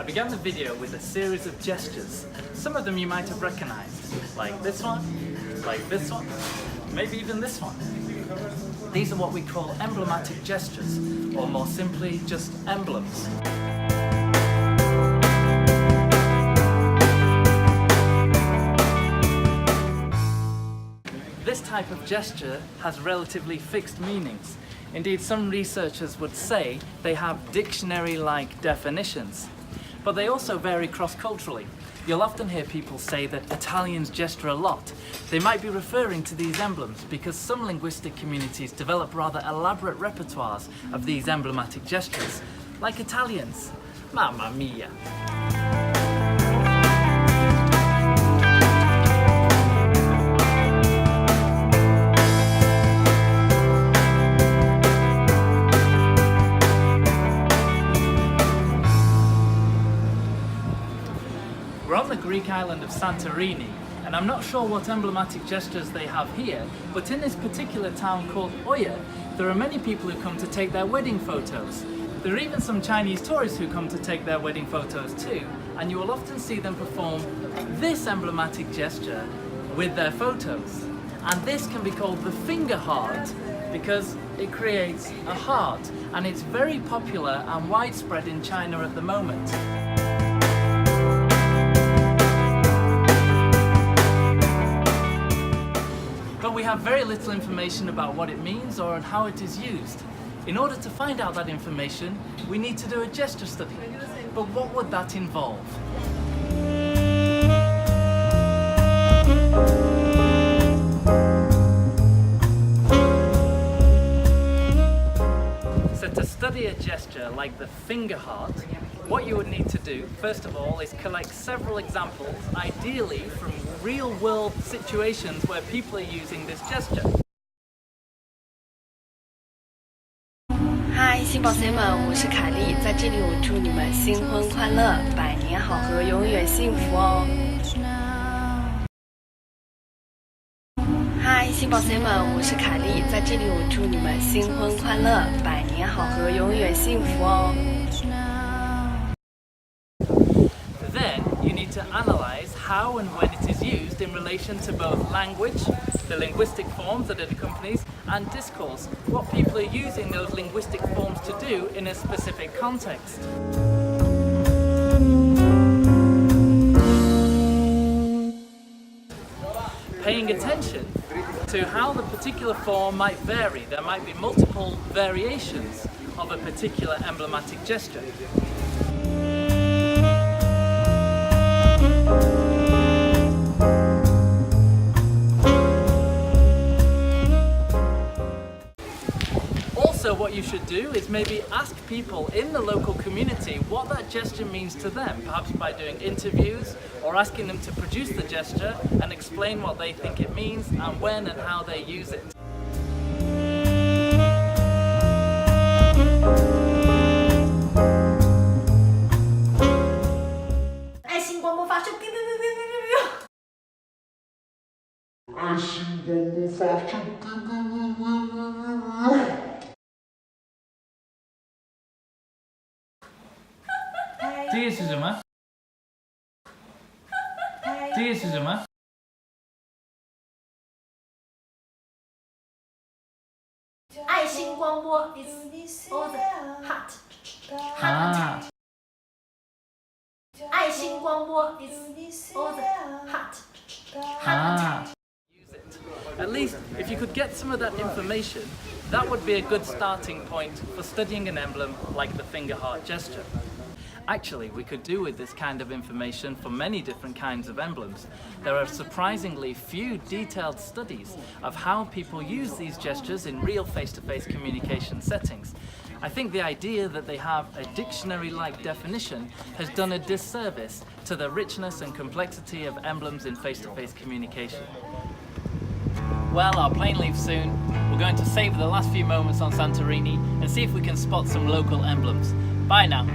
began the video with a series of gestures. Some of them you might have recognized, like this one, maybe even this one. These are what we call emblematic gestures, or more simply, just emblems. This type of gesture has relatively fixed meanings. Indeed, some researchers would say they have dictionary-like definitions. But they also vary cross-culturally. You'll often hear people say that Italians gesture a lot. They might be referring to these emblems because some linguistic communities develop rather elaborate repertoires of these emblematic gestures, like Italians. Mamma mia! We're on the Greek island of Santorini, and I'm not sure what emblematic gestures they have here, but in this particular town called Oya, there are many people who come to take their wedding photos. There are even some Chinese tourists who come to take their wedding photos too, and you will often see them perform this emblematic gesture with their photos. And this can be called the finger heart because it creates a heart, and it's very popular and widespread in China at the moment. But we have very little information about what it means or how it is used. In order to find out that information, we need to do a gesture study. But what would that involve? So to study a gesture like the finger heart, what you would need to do, first of all, is collect several examples, ideally from real-world situations where people are using this gesture. 嗨，新宝贝们，我是凯莉，在这里我祝你们新婚快乐，百年好合，永远幸福哦。嗨，新宝贝们，我是凯莉，在这里我祝你们新婚快乐，百年好合，永远幸福哦。Then you need to analyze how and when it is used in relation to both language, the linguistic forms that it accompanies, and discourse, what people are using those linguistic forms to do in a specific context. Paying attention to how the particular form might vary. There might be multiple variations of a particular emblematic gesture. So what you should do is maybe ask people in the local community what that gesture means to them, perhaps by doing interviews or asking them to produce the gesture and explain what they think it means and when and how they use it. This is what? This is what? 爱心光波 is all the heart. 啊。爱心光波 is all the heart. Use it. At least, if you could get some of that information, that would be a good starting point for studying an emblem like the finger heart gesture. Actually, we could do with this kind of information for many different kinds of emblems. There are surprisingly few detailed studies of how people use these gestures in real face-to-face communication settings. I think the idea that they have a dictionary-like definition has done a disservice to the richness and complexity of emblems in face-to-face communication. Well, our plane leaves soon. We're going to savor the last few moments on Santorini and see if we can spot some local emblems. Bye now.